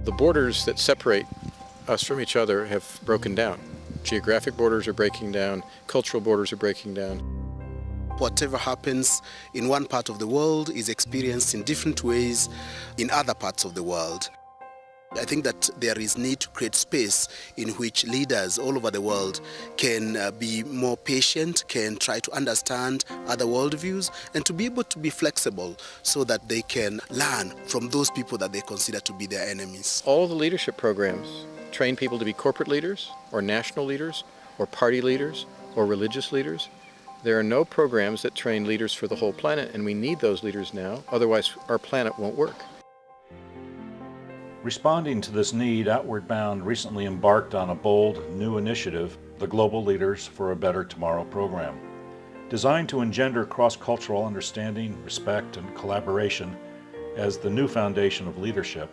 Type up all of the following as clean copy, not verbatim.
The borders that separate us from each other have broken down. Geographic borders are breaking down, cultural borders are breaking down. Whatever happens in one part of the world is experienced in different ways in other parts of the world. I think that there is need to create space in which leaders all over the world can be more patient, can try to understand other worldviews, and to be able to be flexible so that they can learn from those people that they consider to be their enemies. All the leadership programs train people to be corporate leaders, or national leaders, or party leaders, or religious leaders. There are no programs that train leaders for the whole planet, and we need those leaders now, otherwise our planet won't work. Responding to this need, Outward Bound recently embarked on a bold new initiative, the Global Leaders for a Better Tomorrow program. Designed to engender cross-cultural understanding, respect, and collaboration as the new foundation of leadership,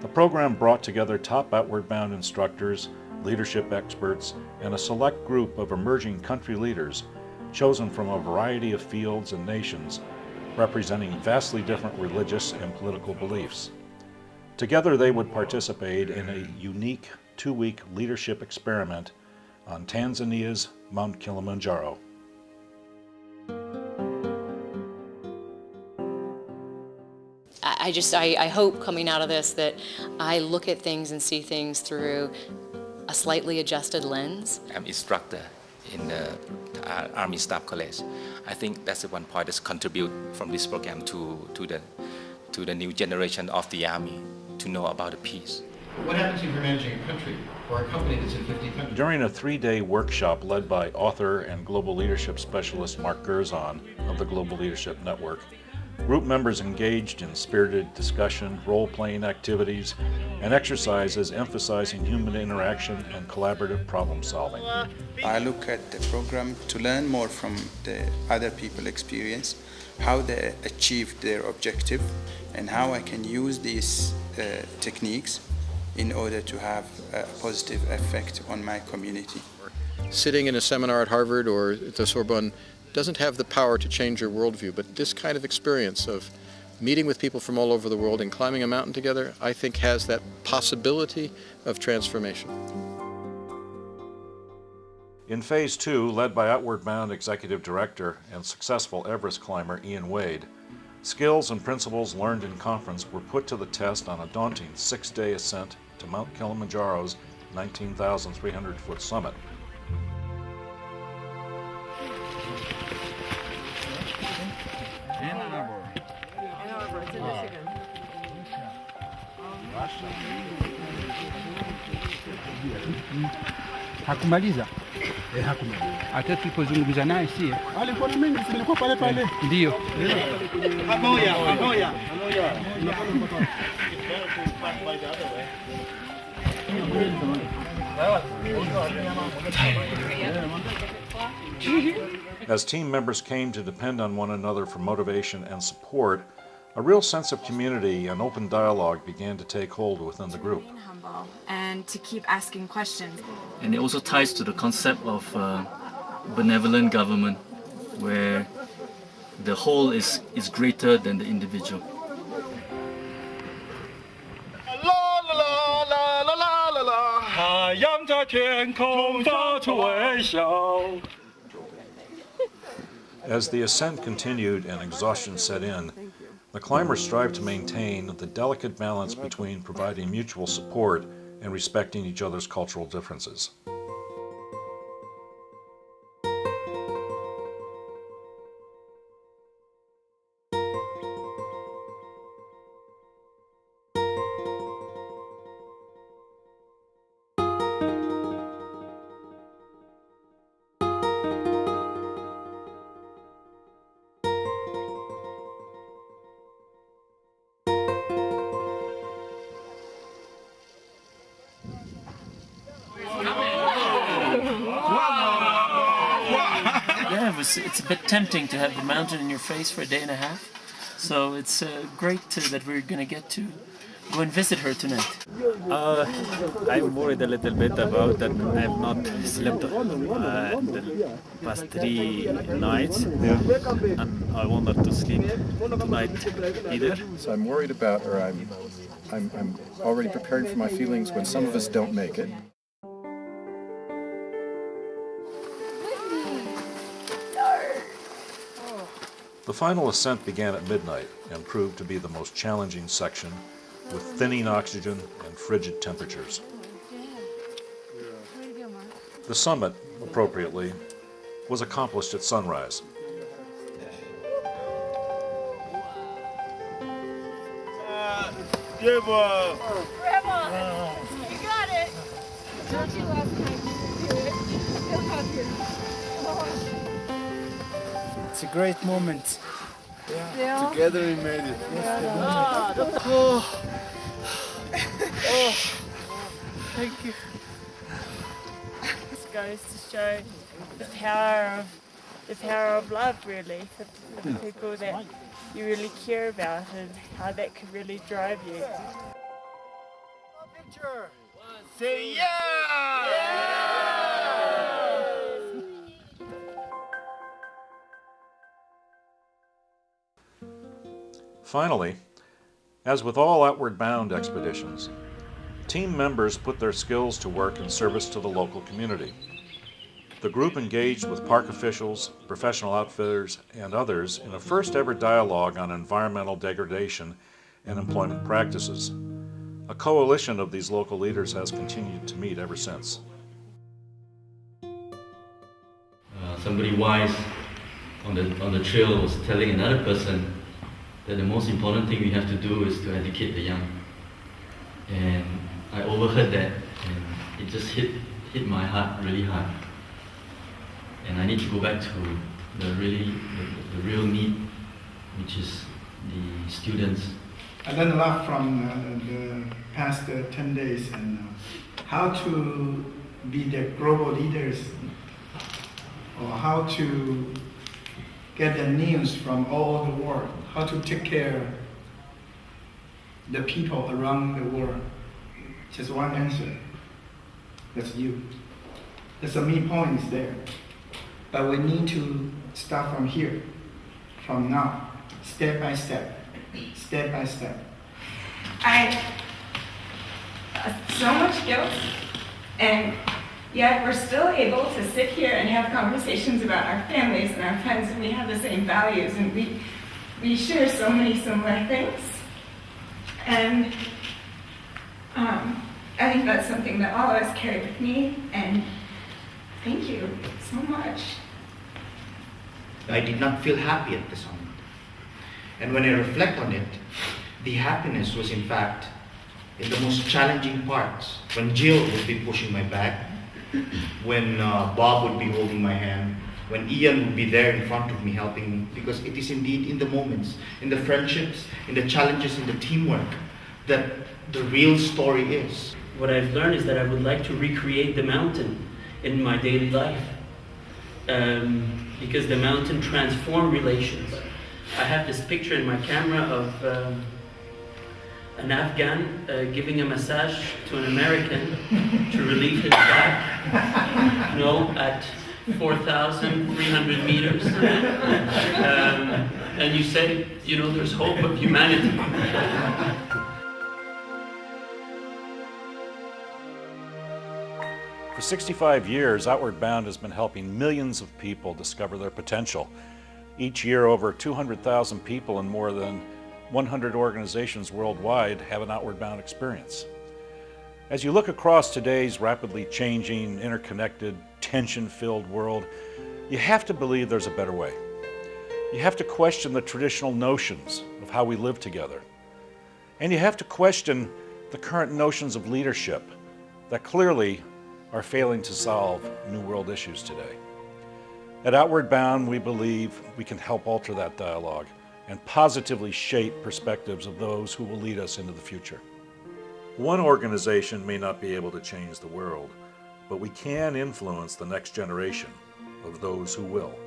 the program brought together top Outward Bound instructors, leadership experts, and a select group of emerging country leaders chosen from a variety of fields and nations, representing vastly different religious and political beliefs. Together they would participate in a unique 2-week leadership experiment on Tanzania's Mount Kilimanjaro. I hope coming out of this that I look at things and see things through a slightly adjusted lens. I'm instructor in the Army Staff College. I think that's the one point that's contribute from this program to the new generation of the Army to know about the peace. What happens if you're managing a country or a company that's in 50 countries? During a 3-day workshop led by author and global leadership specialist Mark Gerzon of the Global Leadership Network, group members engaged in spirited discussion, role-playing activities, and exercises emphasizing human interaction and collaborative problem solving. I look at the program to learn more from the other people's experience, how they achieved their objective, and how I can use these techniques in order to have a positive effect on my community. Sitting in a seminar at Harvard or at the Sorbonne doesn't have the power to change your worldview, but this kind of experience of meeting with people from all over the world and climbing a mountain together, I think has that possibility of transformation. In Phase 2, led by Outward Bound Executive Director and successful Everest climber Ian Wade, skills and principles learned in conference were put to the test on a daunting 6-day ascent to Mount Kilimanjaro's 19,300-foot summit. Hakumaliza. Hata tulipozungumza naye si alikuwa na mengi, nilikuwa pale pale. Ndio. Pamoja. As team members came to depend on one another for motivation and support, a real sense of community and open dialogue began to take hold within the group. And to keep asking questions. And it also ties to the concept of benevolent government, where the whole is greater than the individual. As the ascent continued and exhaustion set in, the climbers strived to maintain the delicate balance between providing mutual support and respecting each other's cultural differences. Yeah, it's a bit tempting to have the mountain in your face for a day and a half. So it's great that we're going to get to go and visit her tonight. I'm worried a little bit about that I have not slept the past 3 nights. And I wanted to sleep tonight either. So I'm worried about, or I'm I'm already preparing for my feelings when some of us don't make it. The final ascent began at midnight and proved to be the most challenging section, with thinning oxygen and frigid temperatures. The summit, appropriately, was accomplished at sunrise. Grandma, you got it. Told you last time you could do it. Still have you. It's a great moment. Yeah. Together we made it. Thank you. This goes to show the power of love, really, for the people that you really care about and how that could really drive you. Picture. Say yeah! Finally, as with all outward bound expeditions, team members put their skills to work in service to the local community. The group engaged with park officials, professional outfitters, and others in a first ever dialogue on environmental degradation and employment practices. A coalition of these local leaders has continued to meet ever since. Somebody wise on the trail was telling another person that the most important thing we have to do is to educate the young. And I overheard that, and it just hit my heart really hard. And I need to go back to the real need, which is the students. I learned a lot from the past 10 days and how to be the global leaders, or how to get the news from all over the world, how to take care the people around the world. Just one answer, that's you. There's a main point is there. But we need to start from here, from now, step by step, step by step. I so much guilt, and yet we're still able to sit here and have conversations about our families and our friends, and we have the same values, and we share so many similar things. And I think that's something that all of us carry with me, and thank you so much. I did not feel happy at the summit. And when I reflect on it, the happiness was in fact in the most challenging parts. When Jill would be pushing my back, when Bob would be holding my hand, when Ian would be there in front of me helping me, because it is indeed in the moments, in the friendships, in the challenges, in the teamwork, that the real story is. What I've learned is that I would like to recreate the mountain in my daily life, because the mountain transforms relations. I have this picture in my camera of an Afghan giving a massage to an American to relieve his back, at 4,300 meters. And you say, there's hope of humanity. For 65 years, Outward Bound has been helping millions of people discover their potential. Each year, over 200,000 people in more than 100 organizations worldwide have an Outward Bound experience. As you look across today's rapidly changing, interconnected, tension-filled world, you have to believe there's a better way. You have to question the traditional notions of how we live together. And you have to question the current notions of leadership that clearly are failing to solve New World issues today. At Outward Bound, we believe we can help alter that dialogue and positively shape perspectives of those who will lead us into the future. One organization may not be able to change the world, but we can influence the next generation of those who will.